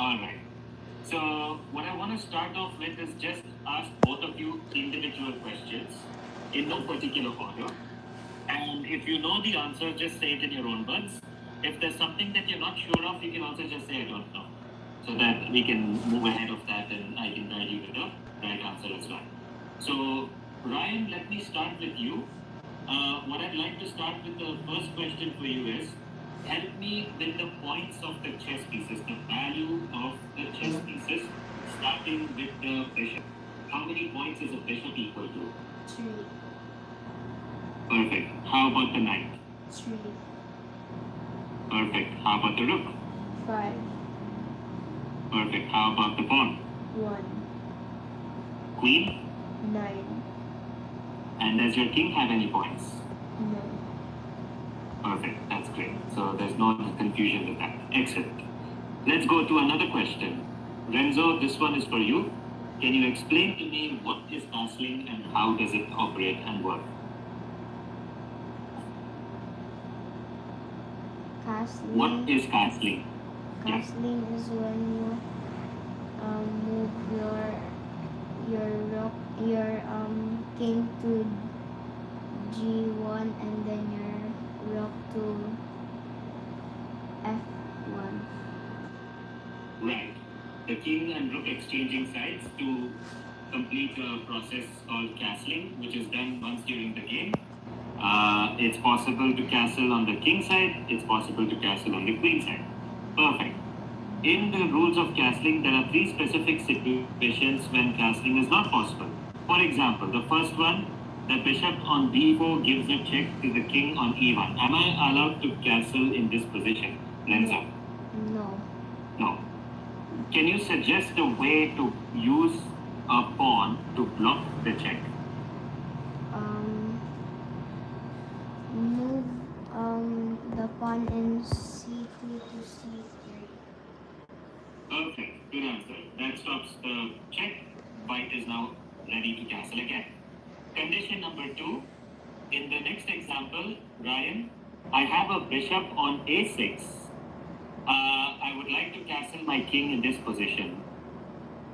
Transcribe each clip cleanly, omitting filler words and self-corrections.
Alright. So what I want to start off with is just ask both of you individual questions in no particular order. And if you know the answer, just say it in your own words. If there's something that you're not sure of, you can also just say I don't know. So that we can move ahead of that and I can guide you to the right answer as well. So Ryan, let me start with you. What I'd like to start with the first question for you is, help me with the points of the chess pieces, the value of the chess pieces, starting with the bishop. How many points is a bishop equal to? 3. Perfect. How about the knight? 3. Perfect. How about the rook? 5. Perfect. How about the pawn? 1. Queen? 9. And does your king have any points? No. Perfect. That's great. So there's no confusion with that. Excellent. Let's go to another question. Renzo, this one is for you. Can you explain to me what is castling and how does it operate and work? Castling. What is castling? Castling is when you move your king to G1 and then your rook to F1. Right. The king and rook exchanging sides to complete a process called castling, which is done once during the game. It's possible to castle on the king side. It's possible to castle on the queen side. Perfect. In the rules of castling, there are 3 specific situations when castling is not possible. For example, the first one, the bishop on b4 gives a check to the king on e1. Am I allowed to castle in this position, Renzo? No. No. Can you suggest a way to use a pawn to block the check? Move the pawn in C2 to C3. Perfect. Good answer. That stops the check. White is now ready to castle again. Condition number 2. In the next example, Ryan, I have a bishop on a6. I would like to castle my king in this position.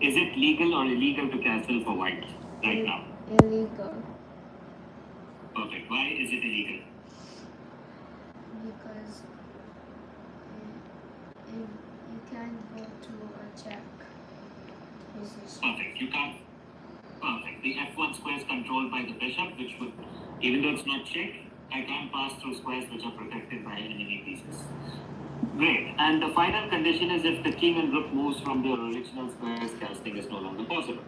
Is it legal or illegal to castle for white right now? Illegal. Perfect. Why is it illegal? Because you can't go to a check position. Perfect. You can't. Perfect. The f1 square is controlled by the bishop, which would, even though it's not check, I can't pass through squares which are protected by enemy pieces. Great. And the final condition is if the king and rook moves from their original squares, casting is no longer possible.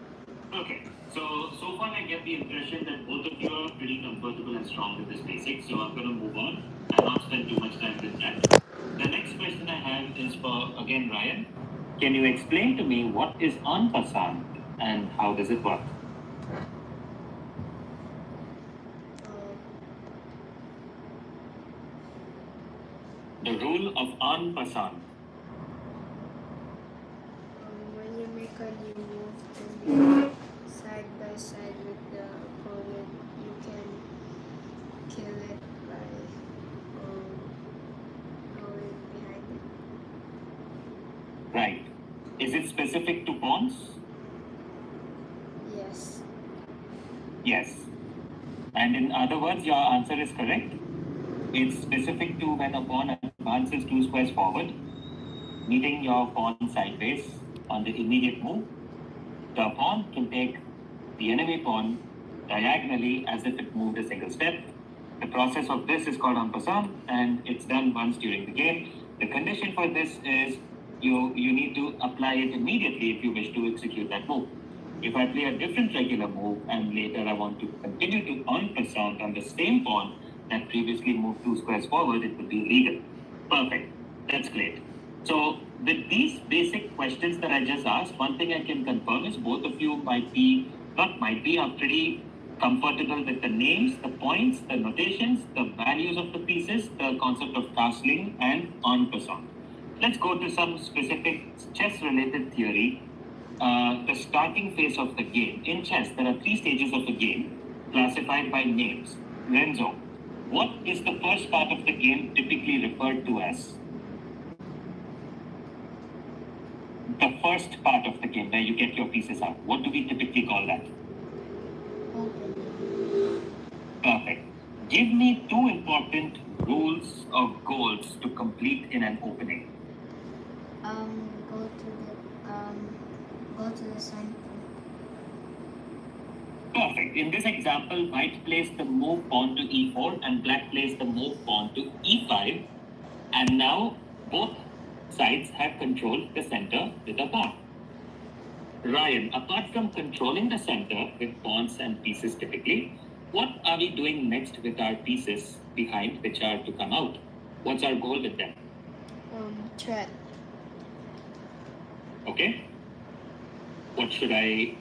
Okay. So far I get the impression that both of you are pretty comfortable and strong with this basic. So I'm going to move on and not spend too much time with that. The next question I have is for, again, Ryan. Can you explain to me what is en passant and how does it work? The rule of en passant. When you make a new move and you're side by side with the opponent, you can kill it by going behind it. Right. Is it specific to pawns? Yes. Yes. And in other words, your answer is correct. It's specific to when a pawn advances 2 squares forward, meeting your pawn sideways on the immediate move. The pawn can take the enemy pawn diagonally as if it moved a single step. The process of this is called en passant, and it's done once during the game. The condition for this is you need to apply it immediately if you wish to execute that move. If I play a different regular move and later I want to continue to en passant on the same pawn that previously moved 2 squares forward, it would be illegal. Perfect. That's great. So with these basic questions that I just asked, one thing I can confirm is both of you are pretty comfortable with the names, the points, the notations, the values of the pieces, the concept of castling and en passant. Let's go to some specific chess-related theory. The starting phase of the game. In chess, there are 3 stages of the game classified by names. Renzo, what is the first part of the game typically referred to as? The first part of the game where you get your pieces out. What do we typically call that? Opening. Perfect. Give me two important rules or goals to complete in an opening. Go to the center. Perfect. In this example, white plays the move pawn to e4 and black plays the move pawn to e5. And now both sides have controlled the center with a pawn. Ryan, apart from controlling the center with pawns and pieces typically, what are we doing next with our pieces behind which are to come out? What's our goal with them? Threat. Okay. What should I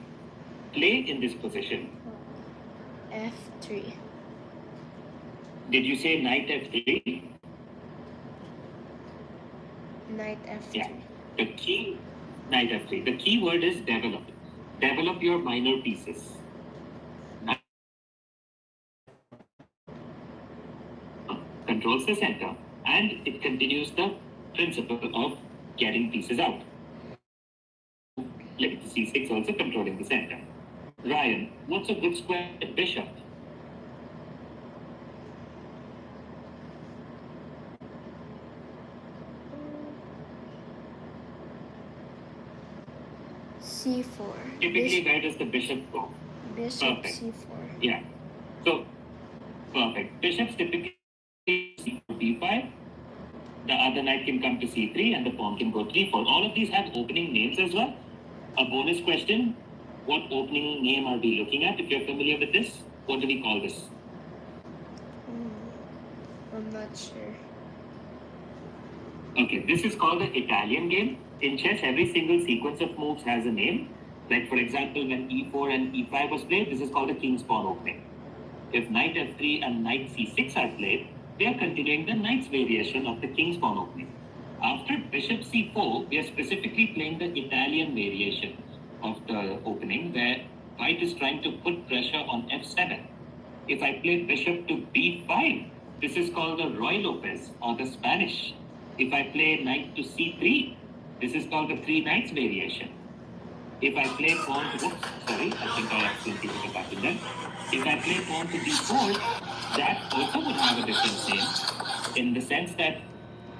play in this position? F3. Did you say knight f3? Knight F3. Yeah. The key, knight f3. The key word is develop. Develop your minor pieces. Controls the center and it continues the principle of getting pieces out. Like c6 also controlling the center. Ryan, what's a good square at bishop? C4. Typically, where does the bishop go? Bishop Perfect. C4. Yeah. So, perfect. Bishops typically c4, b5. The other knight can come to c3 and the pawn can go 3-4. All of these have opening names as well. A bonus question, what opening name are we looking at? If you're familiar with this, what do we call this? I'm not sure. Okay, this is called the Italian game. In chess, every single sequence of moves has a name. Like for example, when e4 and e5 was played, this is called the king's pawn opening. If knight f3 and knight c6 are played, they are continuing the knight's variation of the king's pawn opening. After bishop c4, we are specifically playing the Italian variation of the opening where white is trying to put pressure on f7. If I play bishop to b5, this is called the Roy Lopez or the Spanish. If I play knight to c3, this is called the three knights variation. If I play pawn to, I think I accidentally put a button there. If I play pawn to d4, that also would have a different name in the sense that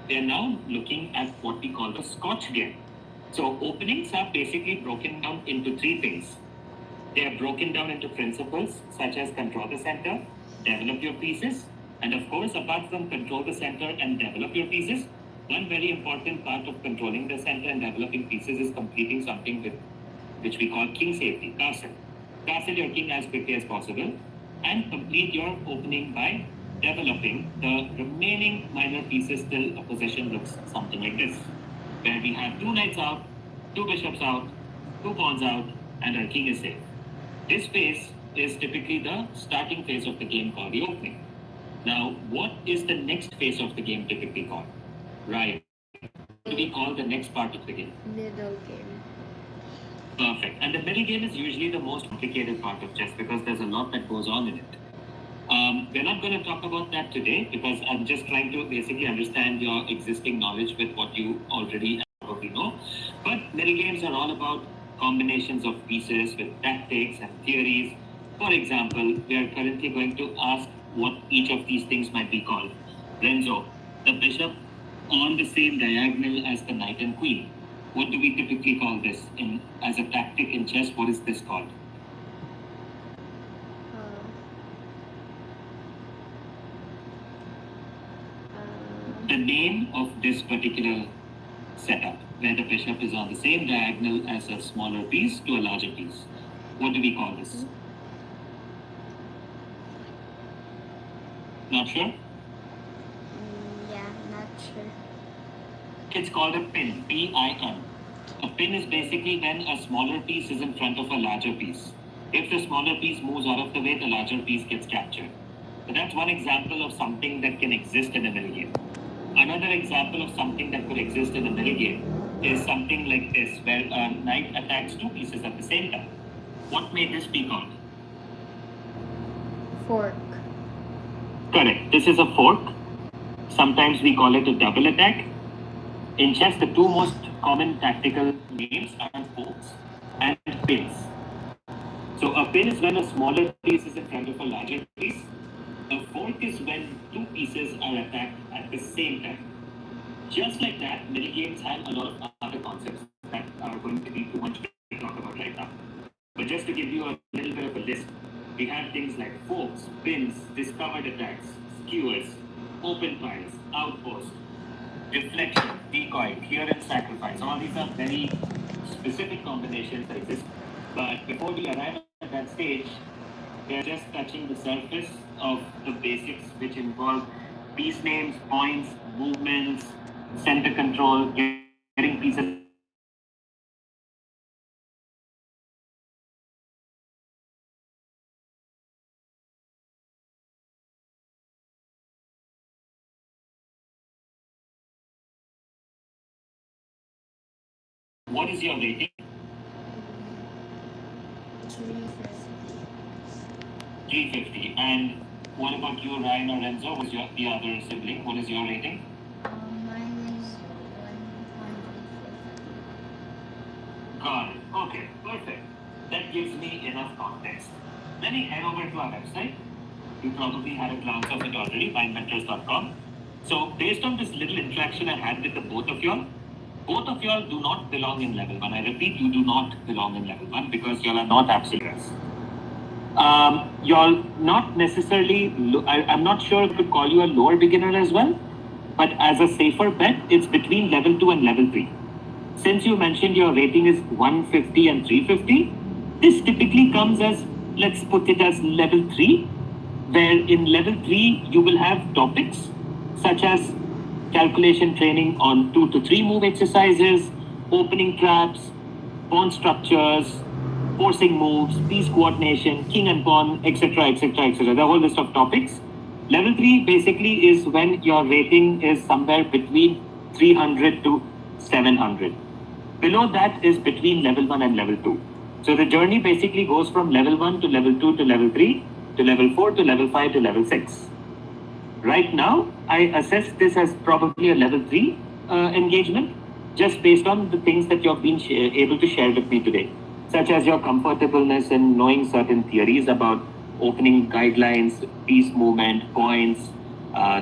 we are now looking at what we call the Scotch game. So openings are basically broken down into three things. They are broken down into principles such as control the center, develop your pieces, and of course, apart from control the center and develop your pieces, one very important part of controlling the center and developing pieces is completing something which we call king safety, castle. Castle your king as quickly as possible and complete your opening by developing the remaining minor pieces till a position looks something like this, where we have two knights out, two bishops out, two pawns out, and our king is safe. This phase is typically the starting phase of the game called the opening. Now, what is the next phase of the game typically called? Right. What do we call the next part of the game? Middle game. Perfect. And the middle game is usually the most complicated part of chess because there's a lot that goes on in it. We're not going to talk about that today because I'm just trying to basically understand your existing knowledge with what you already probably know. But middle games are all about combinations of pieces with tactics and theories. For example, we are currently going to ask what each of these things might be called. Renzo, the bishop on the same diagonal as the knight and queen. What do we typically call this as a tactic in chess? What is this called? The name of this particular setup, where the bishop is on the same diagonal as a smaller piece to a larger piece. What do we call this? Not sure? Yeah, not sure. It's called a pin, P-I-N. A pin is basically when a smaller piece is in front of a larger piece. If the smaller piece moves out of the way, the larger piece gets captured. So that's one example of something that can exist in a middle game. Another example of something that could exist in a middle game is something like this, where a knight attacks two pieces at the same time. What may this be called? Fork. Correct. This is a fork. Sometimes we call it a double attack. In chess, the two most common tactical names are forks and pins. So a pin is when a smaller piece is in front of a larger piece. A fork is when two pieces are attacked at the same time. Just like that, mini games have a lot of other concepts that are going to be too much to talk about right now. But just to give you a little bit of a list, we have things like forks, pins, discovered attacks, skewers, open piles, outpost, deflection, decoy, clearance, sacrifice. All these are very specific combinations that exist. But before we arrive at that stage, they're just touching the surface of the basics, which involve piece names, points, movements, center control, getting pieces in the right position, and understanding the what is your rating? 350. 350. And what about you, Ryan or Renzo? Who's your the other sibling? What is your rating? Mine is 150. Got it. Okay, perfect. That gives me enough context. Let me head over to our website. You probably had a glance of it already, mindmentors.com. So, based on this little interaction I had with the both of y'all do not belong in level 1. I repeat, you do not belong in level 1 because y'all are not absolutes. Y'all not necessarily, I'm not sure if to call you a lower beginner as well, but as a safer bet, it's between level 2 and level 3. Since you mentioned your rating is 150 and 350, this typically comes as, let's put it as level 3, where in level 3 you will have topics such as calculation training on 2 to 3 move exercises, opening traps, pawn structures, forcing moves, piece coordination, king and pawn, etc., etc., etc. The whole list of topics. Level 3 basically is when your rating is somewhere between 300 to 700. Below that is between level 1 and level 2. So the journey basically goes from level 1 to level 2 to level 3 to level 4 to level 5 to level 6. Right now, I assess this as probably a level 3 engagement, just based on the things that you've been able to share with me today, such as your comfortableness in knowing certain theories about opening guidelines, piece movement, points,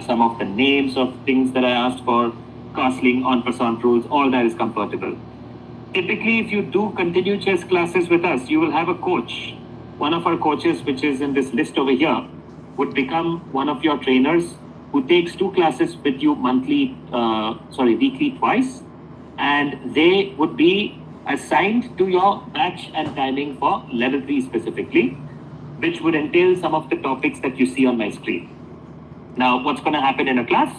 some of the names of things that I asked for, castling, en passant rules, all that is comfortable. Typically, if you do continue chess classes with us, you will have a coach. One of our coaches, which is in this list over here, would become one of your trainers who takes 2 classes with you weekly twice, and they would be assigned to your batch and timing for level 3 specifically, which would entail some of the topics that you see on my screen. Now, what's going to happen in a class?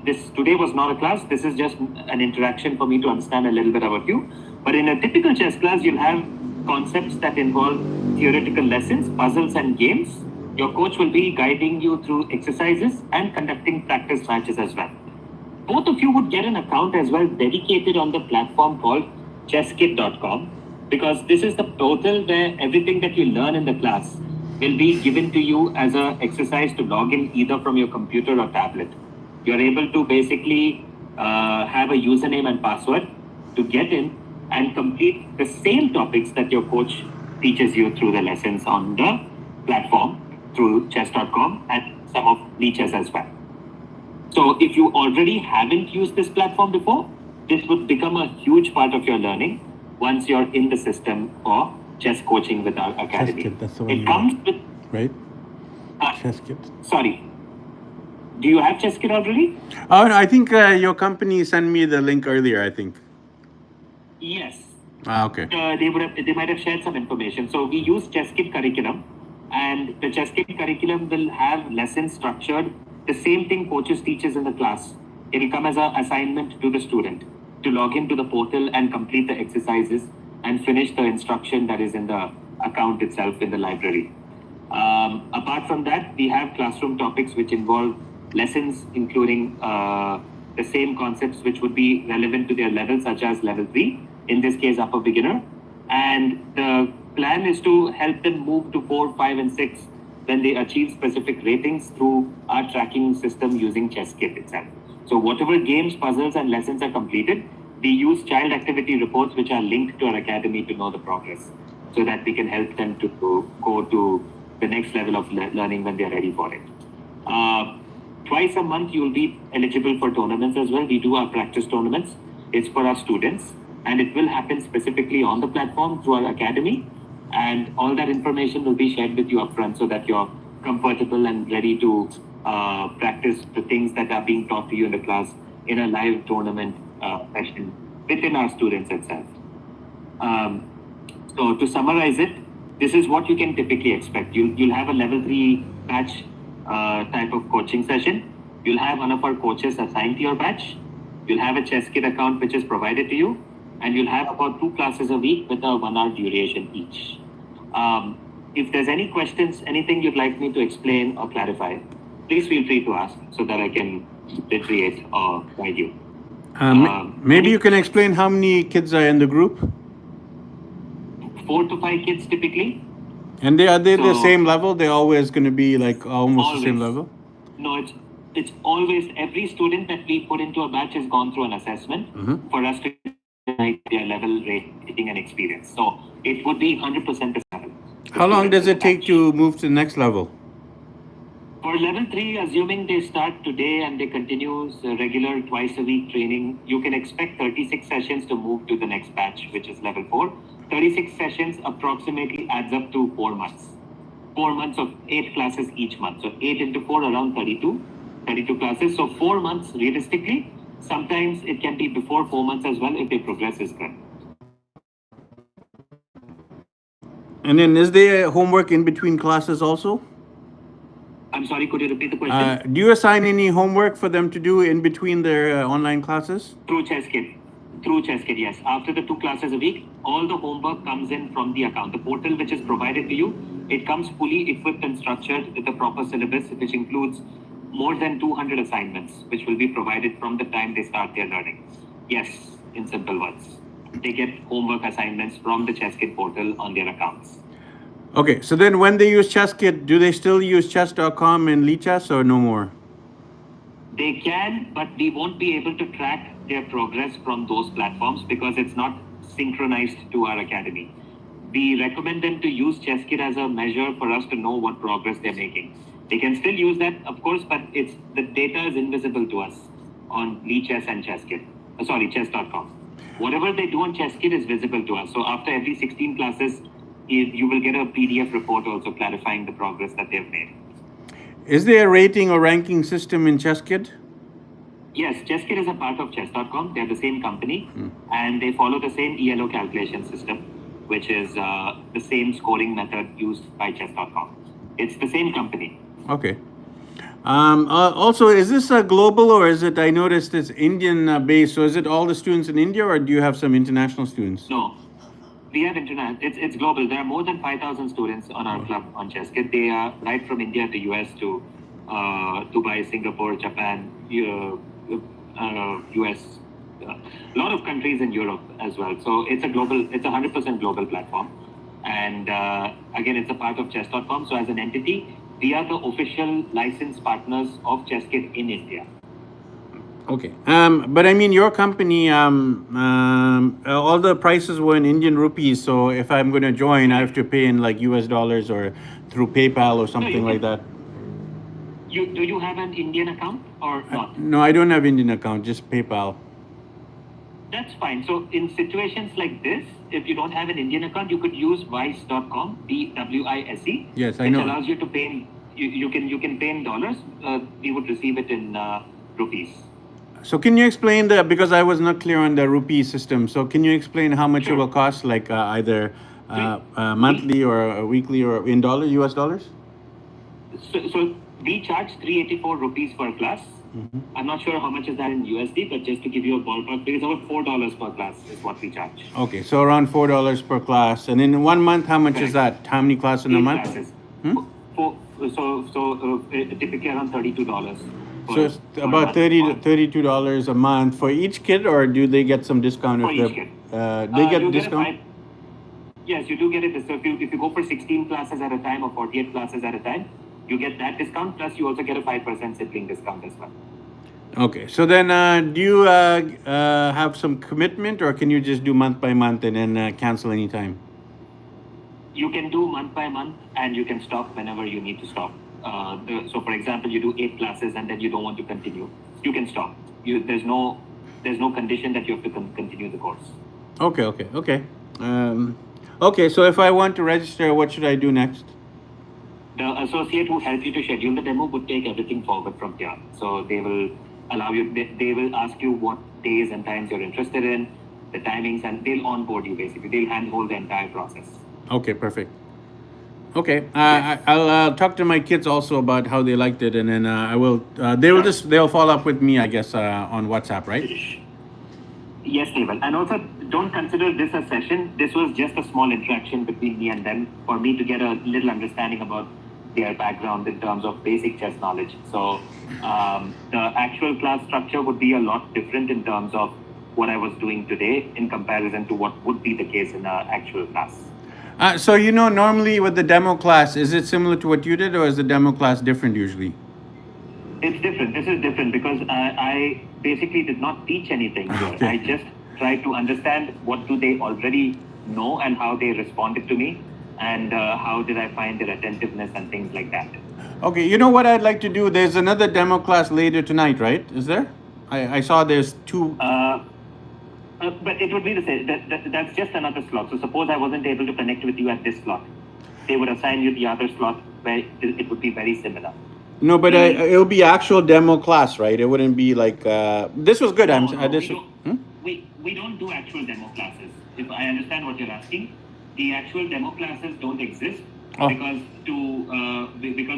This today was not a class. This is just an interaction for me to understand a little bit about you. But in a typical chess class, you'll have concepts that involve theoretical lessons, puzzles, and games. Your coach will be guiding you through exercises and conducting practice matches as well. Both of you would get an account as well dedicated on the platform called chesskit.com, because this is the portal where everything that you learn in the class will be given to you as an exercise to log in either from your computer or tablet. You're able to basically have a username and password to get in and complete the same topics that your coach teaches you through the lessons on the platform through chess.com and some of Leechess as well. So if you already haven't used this platform before, this would become a huge part of your learning once you're in the system for chess coaching with our academy. Chesskit, that's the one. It comes with, right? Chesskit. Sorry. Do you have Chesskit already? Oh, no, I think your company sent me the link earlier, I think. Yes. Okay. They might have shared some information. So we use Chesskit curriculum, and the Chesskit curriculum will have lessons structured the same thing coaches teaches in the class. It will come as an assignment to the student to log into the portal and complete the exercises and finish the instruction that is in the account itself in the library. Apart from that, we have classroom topics which involve lessons including the same concepts which would be relevant to their level, such as level 3, in this case upper beginner. And the plan is to help them move to 4, 5, and 6 when they achieve specific ratings through our tracking system using Chesskit itself. So whatever games, puzzles, and lessons are completed, We use child activity reports which are linked to our academy to know the progress, so that we can help them to go to the next level of learning when they are ready for it. Twice a month, you will be eligible for tournaments as well. We do our practice tournaments. It's for our students, and it will happen specifically on the platform through our academy. And all that information will be shared with you upfront so that you're comfortable and ready to practice the things that are being taught to you in the class in a live tournament session within our students itself. So to summarize it, this is what you can typically expect. You'll have a level 3 batch type of coaching session. You'll have one of our coaches assigned to your batch. You'll have a ChessKit account which is provided to you, and you'll have about 2 classes a week with a 1 hour duration each. If there's any questions, anything you'd like me to explain or clarify, please feel free to ask so that I can reiterate or guide you. Maybe you can explain how many kids are in the group? 4 to 5 kids typically. And are they the same level? They're always going to be like almost Always. the same level? No, it's always, every student that we put into a batch has gone through an assessment for us to decide their level, rating, and experience. So it would be 100% the level. How long does it take to move to the next level? For level 3, assuming they start today and they continue regular twice a week training, you can expect 36 sessions to move to the next batch, which is level 4. 36 sessions approximately adds up to 4 months. 4 months of 8 classes each month. So 8 into 4, around 32 classes. So 4 months realistically. Sometimes it can be before 4 months as well if the progress is good. And then is there homework in between classes also? I'm sorry, could you repeat the question? Do you assign any homework for them to do in between their online classes? Through ChessKit. Through ChessKit, yes. After the 2 classes a week, all the homework comes in from the account. The portal which is provided to you, it comes fully equipped and structured with a proper syllabus, which includes more than 200 assignments, which will be provided from the time they start their learning. Yes, in simple words. They get homework assignments from the ChessKit portal on their accounts. Okay, so then when they use ChessKit, do they still use chess.com and Lichess or no more? They can, but we won't be able to track their progress from those platforms because it's not synchronized to our academy. We recommend them to use ChessKit as a measure for us to know what progress they're making. They can still use that, of course, but the data is invisible to us on Lichess and ChessKit. Chess.com. Whatever they do on ChessKit is visible to us. So after every 16 classes, you will get a PDF report also clarifying the progress that they've made. Is there a rating or ranking system in ChessKit? Yes, ChessKit is a part of chess.com. They're the same company and they follow the same ELO calculation system, which is the same scoring method used by chess.com. It's the same company. Okay. Also, is this global or is it, I noticed it's Indian based, so is it all the students in India or do you have some international students? No, we have international, it's global. There are more than 5,000 students on our club on ChessKit. They are right from India to US to Dubai, Singapore, Japan, US, a lot of countries in Europe as well. So it's a 100% global platform. And again, it's a part of chess.com. So as an entity, we are the official licensed partners of ChessKit in India. Okay. But I mean, your company, all the prices were in Indian rupees. So if I'm going to join, I have to pay in like US dollars or through PayPal or something like that. Do you have an Indian account or not? No, I don't have Indian account, just PayPal. That's fine. So in situations like this, if you don't have an Indian account, you could use wise.com, WISE. Yes, I know. Which allows you to pay. You can pay in dollars. We would receive it in rupees. So can you explain because I was not clear on the rupee system. So can you explain how much it will cost, like either monthly or weekly or in US dollars? So we charge 384 rupees per class. I'm not sure how much is that in USD, but just to give you a ballpark, it's about $4 per class is what we charge. Okay, so around $4 per class. And in 1 month, how much is that? How many classes in a month? Classes. So typically around $32. So it's about $32 a month for each kid, or do they get some discount? For each kid. They get discount? Yes, you do get it. So if you go for 16 classes at a time or 48 classes at a time, you get that discount. Plus, you also get a 5% sibling discount as well. Okay. So then, do you have some commitment, or can you just do month by month and then cancel anytime? You can do month by month, and you can stop whenever you need to stop. So, for example, you do 8 classes and then you don't want to continue. You can stop. There's no condition that you have to continue the course. Okay. Okay. Okay. Okay. So if I want to register, what should I do next? The associate who helps you to schedule the demo would take everything forward from here. So they will allow you. They will ask you what days and times you're interested in, the timings, and they'll onboard you basically. They'll handhold the entire process. Okay, perfect. Okay, I'll talk to my kids also about how they liked it, and then I will. They'll follow up with me, I guess, on WhatsApp, right? Yes, they will. And also, don't consider this a session. This was just a small interaction between me and them for me to get a little understanding about their background in terms of basic chess knowledge. So the actual class structure would be a lot different in terms of what I was doing today in comparison to what would be the case in an actual class. So normally with the demo class, is it similar to what you did, or is the demo class different usually? It's different. This is different because I basically did not teach anything here. Okay. I just tried to understand what do they already know and how they responded to me, and how did I find their attentiveness and things like that. Okay, you know what I'd like to do? There's another demo class later tonight, right? Is there? I saw there's 2. But it would be the same. That's just another slot. So suppose I wasn't able to connect with you at this slot, they would assign you the other slot where it would be very similar. No, but it'll be actual demo class, right? It wouldn't be like this was good. We don't do actual demo classes. If I understand what you're asking, the actual demo classes don't exist because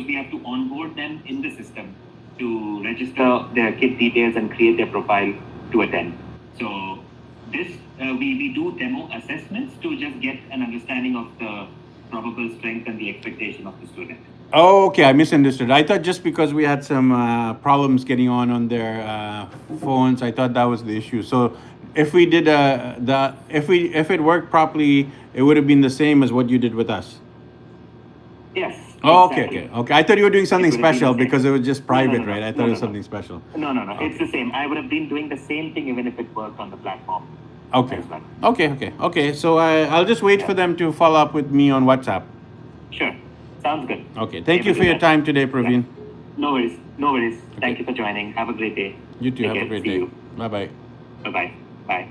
we have to onboard them in the system to register their kit details and create their profile to attend. So this we do demo assessments to just get an understanding of the probable strength and the expectation of the student. Oh, okay. I misunderstood. I thought just because we had some problems getting on their phones, I thought that was the issue. So if we did if it worked properly, it would have been the same as what you did with us. Yes. Oh, exactly. okay. I thought you were doing something It would have been special the same. because it was just private, No. right? I thought it was something special. No. It's the same. I would have been doing the same thing even if it worked on the platform. Okay. as well. Okay. So I'll just wait for them to follow up with me on WhatsApp. Sure. Sounds good. Okay. Thank you for your time today, Praveen. No worries. Thank you for joining. Have a great day. You too. Take Have a care. great See day. you. Bye bye. Bye-bye. Bye.